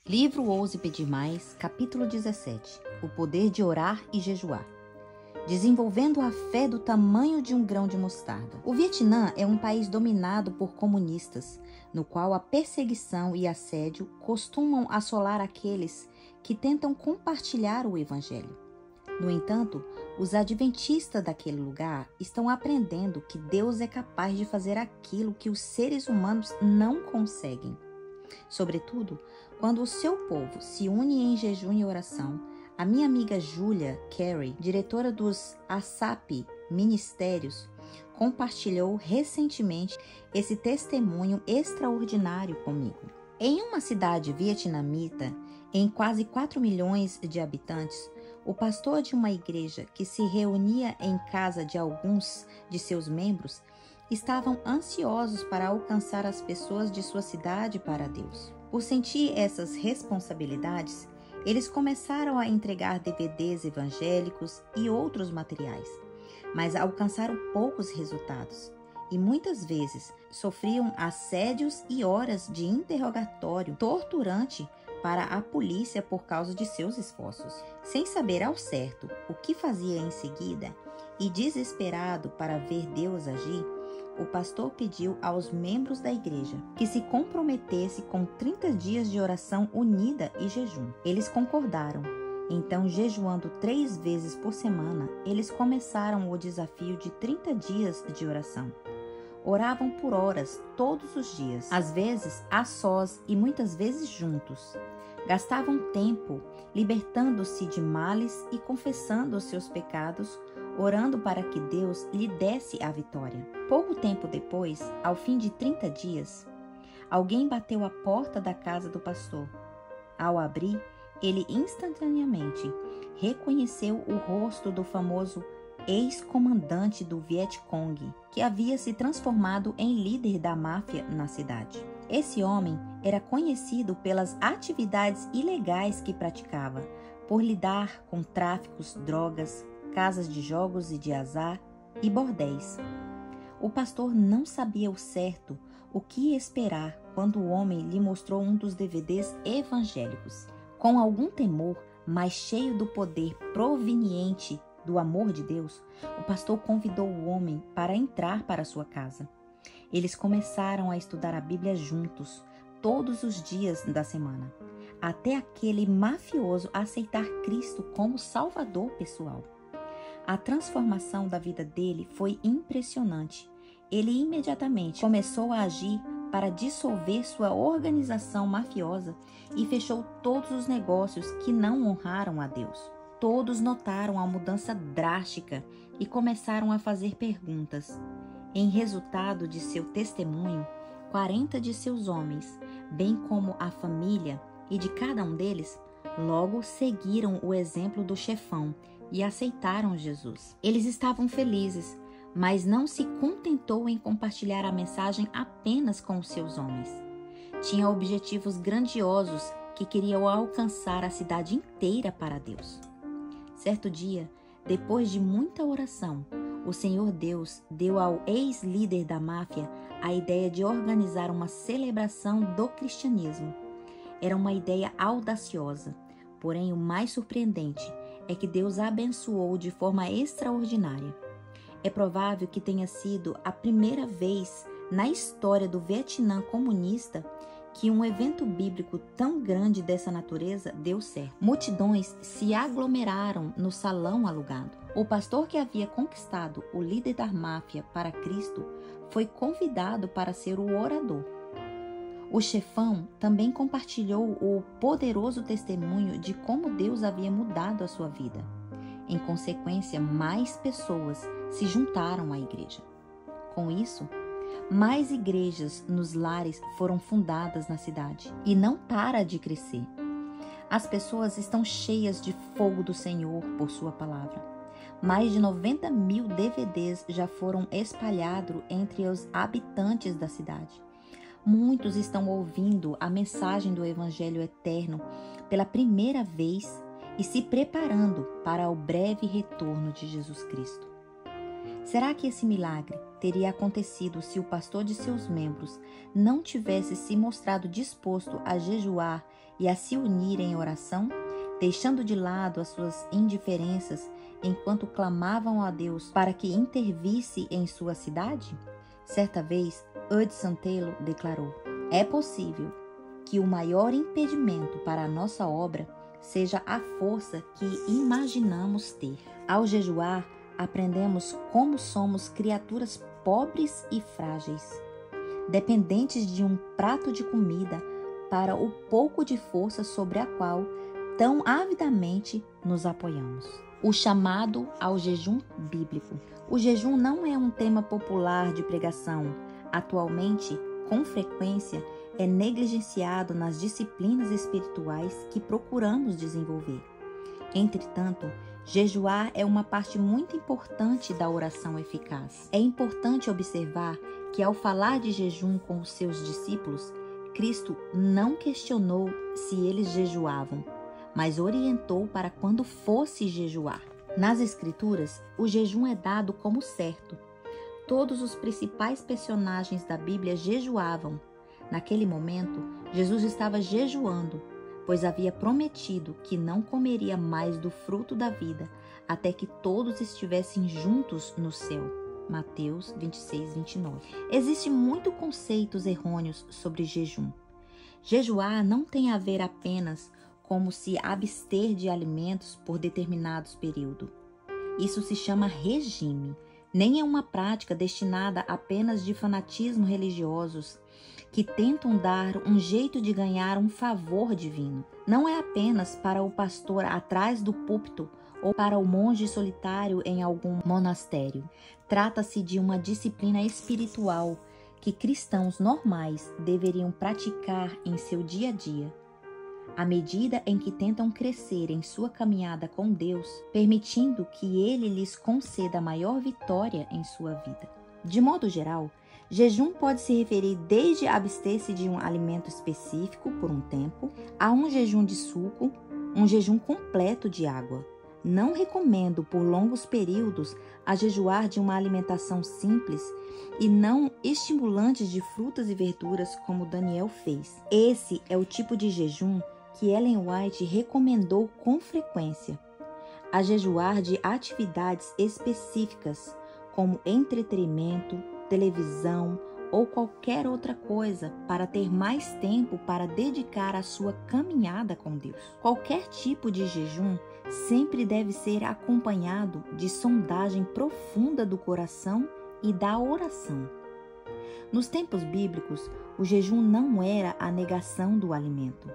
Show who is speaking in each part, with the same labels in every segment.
Speaker 1: Livro Ouse Pedir Mais, capítulo 17. O poder de orar e jejuar. Desenvolvendo a fé do tamanho de um grão de mostarda. O Vietnã é um país dominado por comunistas, no qual a perseguição e assédio costumam assolar aqueles que tentam compartilhar o evangelho. No entanto, os adventistas daquele lugar estão aprendendo que Deus é capaz de fazer aquilo que os seres humanos não conseguem. Sobretudo, quando o seu povo se une em jejum e oração. A minha amiga Julia Carey, diretora dos ASAP Ministérios, compartilhou recentemente esse testemunho extraordinário comigo. Em uma cidade vietnamita, em quase 4 milhões de habitantes, o pastor de uma igreja que se reunia em casa de alguns de seus membros estavam ansiosos para alcançar as pessoas de sua cidade para Deus. Por sentir essas responsabilidades, eles começaram a entregar DVDs evangélicos e outros materiais, mas alcançaram poucos resultados e muitas vezes sofriam assédios e horas de interrogatório torturante para a polícia por causa de seus esforços. Sem saber ao certo o que fazia em seguida e desesperado para ver Deus agir, o pastor pediu aos membros da igreja que se comprometesse com 30 dias de oração unida e jejum. Eles concordaram. Então, jejuando 3 vezes por semana, eles começaram o desafio de 30 dias de oração. Oravam por horas todos os dias, às vezes a sós e muitas vezes juntos. Gastavam tempo libertando-se de males e confessando os seus pecados, orando para que Deus lhe desse a vitória. Pouco tempo depois, ao fim de 30 dias, alguém bateu à porta da casa do pastor. Ao abrir, ele instantaneamente reconheceu o rosto do famoso ex-comandante do Vietcong, que havia se transformado em líder da máfia na cidade. Esse homem era conhecido pelas atividades ilegais que praticava, por lidar com tráficos, drogas, casas de jogos e de azar e bordéis. O pastor não sabia ao certo o que esperar quando o homem lhe mostrou um dos DVDs evangélicos. Com algum temor, mas cheio do poder proveniente do amor de Deus, o pastor convidou o homem para entrar para sua casa. Eles começaram a estudar a Bíblia juntos, todos os dias da semana, até aquele mafioso aceitar Cristo como Salvador pessoal. A transformação da vida dele foi impressionante. Ele imediatamente começou a agir para dissolver sua organização mafiosa e fechou todos os negócios que não honraram a Deus. Todos notaram a mudança drástica e começaram a fazer perguntas. Em resultado de seu testemunho, 40 de seus homens, bem como a família e de cada um deles, logo seguiram o exemplo do chefão e aceitaram Jesus. Eles estavam felizes, mas não se contentou em compartilhar a mensagem apenas com os seus homens. Tinha objetivos grandiosos que queriam alcançar a cidade inteira para Deus. Certo dia, depois de muita oração, o Senhor Deus deu ao ex-líder da máfia a ideia de organizar uma celebração do cristianismo. Era uma ideia audaciosa, porém o mais surpreendente é que Deus abençoou de forma extraordinária. É provável que tenha sido a primeira vez na história do Vietnã comunista que um evento bíblico tão grande dessa natureza deu certo. Multidões se aglomeraram no salão alugado. O pastor que havia conquistado o líder da máfia para Cristo foi convidado para ser o orador. O chefão também compartilhou o poderoso testemunho de como Deus havia mudado a sua vida. Em consequência, mais pessoas se juntaram à igreja. Com isso, mais igrejas nos lares foram fundadas na cidade e não para de crescer. As pessoas estão cheias de fogo do Senhor por sua palavra. Mais de 90 mil DVDs já foram espalhados entre os habitantes da cidade. Muitos estão ouvindo a mensagem do Evangelho Eterno pela primeira vez e se preparando para o breve retorno de Jesus Cristo. Será que esse milagre teria acontecido se o pastor de seus membros não tivesse se mostrado disposto a jejuar e a se unirem em oração, deixando de lado as suas indiferenças enquanto clamavam a Deus para que intervisse em sua cidade? Certa vez, Hudson Taylor declarou: é possível que o maior impedimento para a nossa obra seja a força que imaginamos ter. Ao jejuar, aprendemos como somos criaturas pobres e frágeis, dependentes de um prato de comida para o pouco de força sobre a qual tão avidamente nos apoiamos. O chamado ao jejum bíblico. O jejum não é um tema popular de pregação. Atualmente, com frequência, é negligenciado nas disciplinas espirituais que procuramos desenvolver. Entretanto, jejuar é uma parte muito importante da oração eficaz. É importante observar que, ao falar de jejum com os seus discípulos, Cristo não questionou se eles jejuavam, mas orientou para quando fosse jejuar. Nas Escrituras, o jejum é dado como certo. Todos os principais personagens da Bíblia jejuavam. Naquele momento, Jesus estava jejuando, pois havia prometido que não comeria mais do fruto da vida até que todos estivessem juntos no céu. Mateus 26, 29. Existem muitos conceitos errôneos sobre jejum. Jejuar não tem a ver apenas como se abster de alimentos por determinados períodos. Isso se chama regime. Nem é uma prática destinada apenas de fanatismo religiosos que tentam dar um jeito de ganhar um favor divino. Não é apenas para o pastor atrás do púlpito ou para o monge solitário em algum monastério. Trata-se de uma disciplina espiritual que cristãos normais deveriam praticar em seu dia a dia, à medida em que tentam crescer em sua caminhada com Deus, permitindo que Ele lhes conceda maior vitória em sua vida. De modo geral, jejum pode se referir desde abster-se de um alimento específico por um tempo, a um jejum de suco, um jejum completo de água. Não recomendo por longos períodos a jejuar de uma alimentação simples e não estimulante de frutas e verduras como Daniel fez. Esse é o tipo de jejum que Ellen White recomendou com frequência. A jejuar de atividades específicas como entretenimento, televisão ou qualquer outra coisa para ter mais tempo para dedicar à sua caminhada com Deus. Qualquer tipo de jejum sempre deve ser acompanhado de sondagem profunda do coração e da oração. Nos tempos bíblicos, o jejum não era a negação do alimento.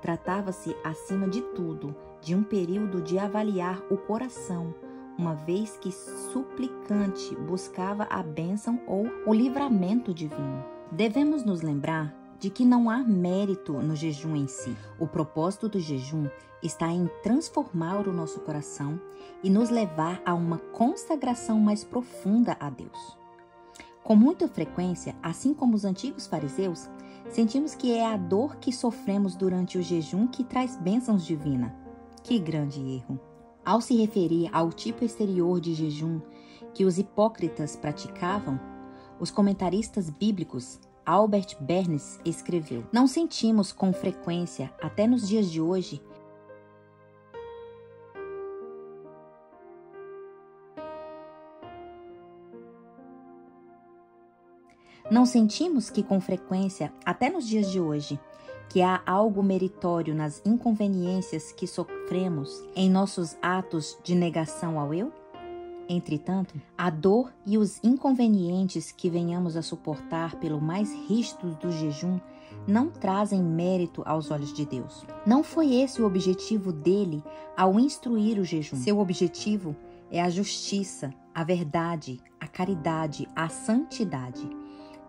Speaker 1: Tratava-se, acima de tudo, de um período de avaliar o coração, uma vez que suplicante buscava a bênção ou o livramento divino. Devemos nos lembrar de que não há mérito no jejum em si. O propósito do jejum está em transformar o nosso coração e nos levar a uma consagração mais profunda a Deus. Com muita frequência, assim como os antigos fariseus, sentimos que é a dor que sofremos durante o jejum que traz bênçãos divinas. Que grande erro! Ao se referir ao tipo exterior de jejum que os hipócritas praticavam, os comentaristas bíblicos Albert Barnes escreveu: não sentimos com frequência, até nos dias de hoje, que há algo meritório nas inconveniências que sofremos em nossos atos de negação ao eu? Entretanto, a dor e os inconvenientes que venhamos a suportar pelo mais rígido do jejum não trazem mérito aos olhos de Deus. Não foi esse o objetivo dele ao instruir o jejum. Seu objetivo é a justiça, a verdade, a caridade, a santidade.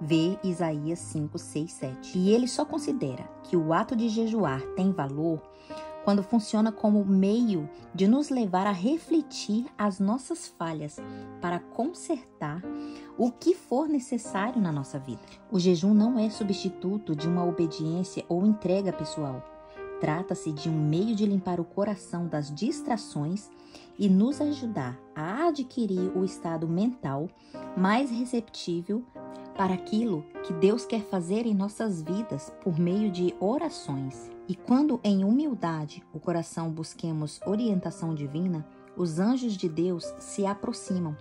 Speaker 1: Vê Isaías 5, 6, 7. E ele só considera que o ato de jejuar tem valor quando funciona como meio de nos levar a refletir as nossas falhas para consertar o que for necessário na nossa vida. O jejum não é substituto de uma obediência ou entrega pessoal. Trata-se de um meio de limpar o coração das distrações e nos ajudar a adquirir o estado mental mais receptível para aquilo que Deus quer fazer em nossas vidas por meio de orações. E quando em humildade o coração busquemos orientação divina, os anjos de Deus se aproximam.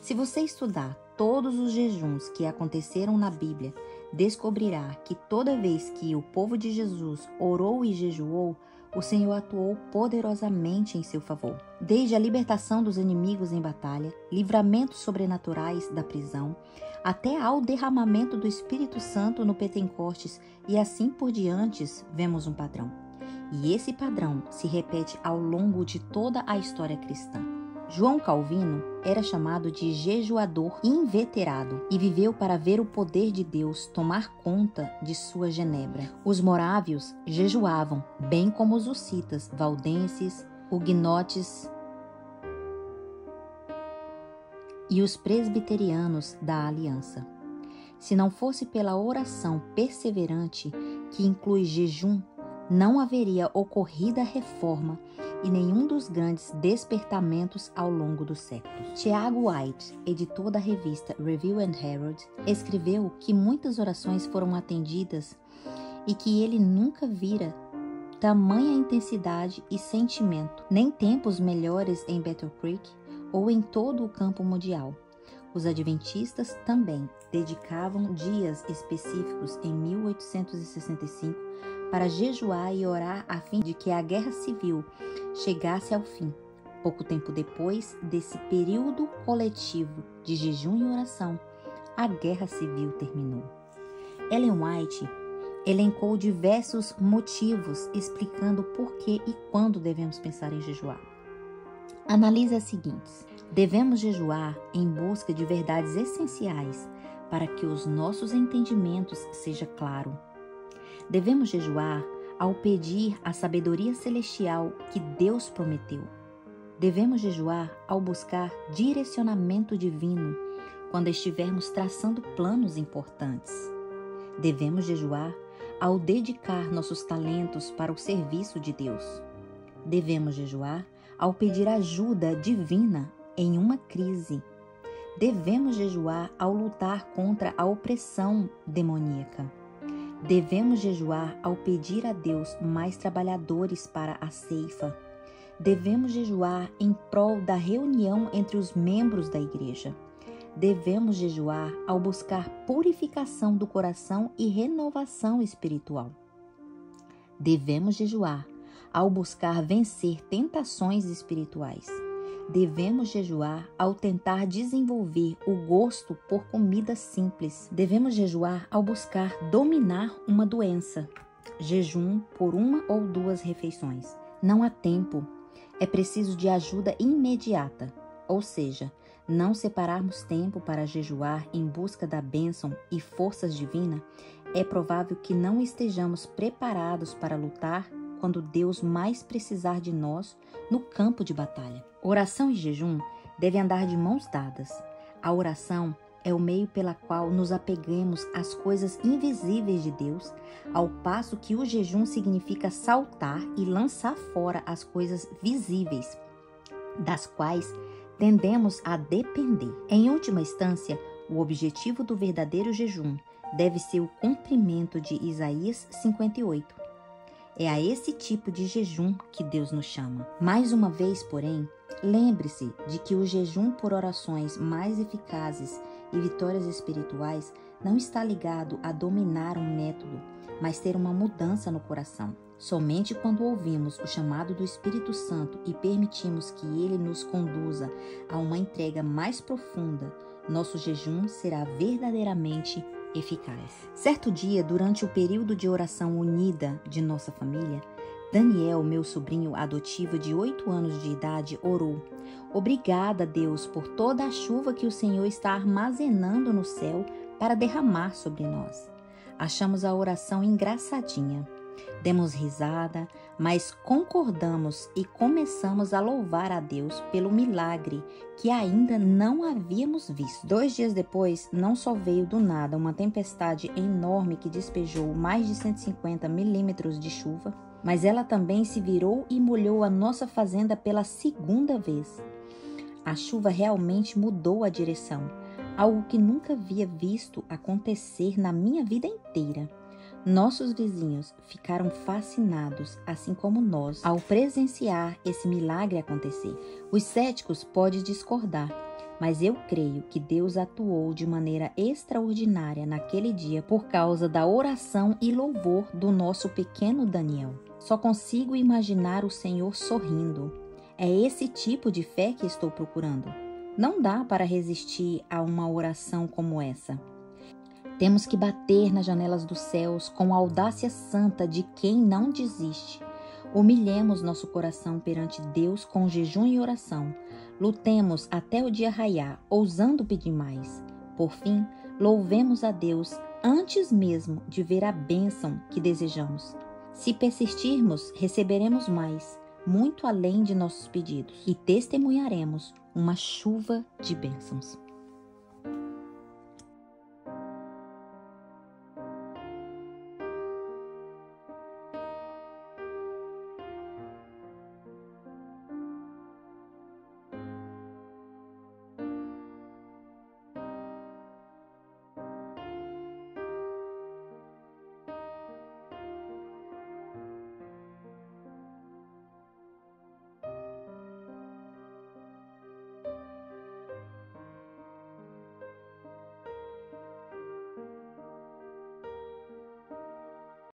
Speaker 1: Se você estudar todos os jejuns que aconteceram na Bíblia, descobrirá que toda vez que o povo de Jesus orou e jejuou, o Senhor atuou poderosamente em seu favor. Desde a libertação dos inimigos em batalha, livramentos sobrenaturais da prisão, até ao derramamento do Espírito Santo no Pentecostes e assim por diante, vemos um padrão. E esse padrão se repete ao longo de toda a história cristã. João Calvino era chamado de jejuador inveterado e viveu para ver o poder de Deus tomar conta de sua Genebra. Os morávios jejuavam, bem como os hussitas, valdenses, huguenotes e os presbiterianos da Aliança. Se não fosse pela oração perseverante, que inclui jejum, não haveria ocorrido a reforma e nenhum dos grandes despertamentos ao longo dos séculos. Tiago White, editor da revista Review and Herald, escreveu que muitas orações foram atendidas e que ele nunca vira tamanha intensidade e sentimento, nem tempos melhores em Battle Creek ou em todo o campo mundial. Os adventistas também dedicavam dias específicos em 1865 para jejuar e orar a fim de que a guerra civil chegasse ao fim. Pouco tempo depois desse período coletivo de jejum e oração, a guerra civil terminou. Ellen White elencou diversos motivos explicando por que e quando devemos pensar em jejuar. Analise as seguintes: devemos jejuar em busca de verdades essenciais para que os nossos entendimentos sejam claros. Devemos jejuar ao pedir a sabedoria celestial que Deus prometeu. Devemos jejuar ao buscar direcionamento divino quando estivermos traçando planos importantes. Devemos jejuar ao dedicar nossos talentos para o serviço de Deus. Devemos jejuar ao pedir ajuda divina em uma crise. Devemos jejuar ao lutar contra a opressão demoníaca. Devemos jejuar ao pedir a Deus mais trabalhadores para a ceifa. Devemos jejuar em prol da reunião entre os membros da igreja. Devemos jejuar ao buscar purificação do coração e renovação espiritual. Devemos jejuar ao buscar vencer tentações espirituais. Devemos jejuar ao tentar desenvolver o gosto por comida simples. Devemos jejuar ao buscar dominar uma doença. Jejum por 1 ou 2 refeições. Não há tempo. É preciso de ajuda imediata. Ou seja, não separarmos tempo para jejuar em busca da bênção e forças divinas, é provável que não estejamos preparados para lutar quando Deus mais precisar de nós no campo de batalha. Oração e jejum devem andar de mãos dadas. A oração é o meio pela qual nos apegamos às coisas invisíveis de Deus, ao passo que o jejum significa saltar e lançar fora as coisas visíveis, das quais tendemos a depender. Em última instância, o objetivo do verdadeiro jejum deve ser o cumprimento de Isaías 58. É a esse tipo de jejum que Deus nos chama. Mais uma vez, porém, lembre-se de que o jejum por orações mais eficazes e vitórias espirituais não está ligado a dominar um método, mas ter uma mudança no coração. Somente quando ouvimos o chamado do Espírito Santo e permitimos que ele nos conduza a uma entrega mais profunda, nosso jejum será verdadeiramente eficaz. Certo dia, durante o período de oração unida de nossa família, Daniel, meu sobrinho adotivo de 8 anos de idade, orou: "Obrigada, Deus, por toda a chuva que o Senhor está armazenando no céu para derramar sobre nós." Achamos a oração engraçadinha. Demos risada, mas concordamos e começamos a louvar a Deus pelo milagre que ainda não havíamos visto. 2 dias depois, não só veio do nada uma tempestade enorme que despejou mais de 150 milímetros de chuva, mas ela também se virou e molhou a nossa fazenda pela 2ª vez. A chuva realmente mudou a direção, algo que nunca havia visto acontecer na minha vida inteira. Nossos vizinhos ficaram fascinados, assim como nós, ao presenciar esse milagre acontecer. Os céticos podem discordar, mas eu creio que Deus atuou de maneira extraordinária naquele dia por causa da oração e louvor do nosso pequeno Daniel. Só consigo imaginar o Senhor sorrindo. É esse tipo de fé que estou procurando. Não dá para resistir a uma oração como essa. Temos que bater nas janelas dos céus com a audácia santa de quem não desiste. Humilhemos nosso coração perante Deus com jejum e oração. Lutemos até o dia raiar, ousando pedir mais. Por fim, louvemos a Deus antes mesmo de ver a bênção que desejamos. Se persistirmos, receberemos mais, muito além de nossos pedidos, e testemunharemos uma chuva de bênçãos.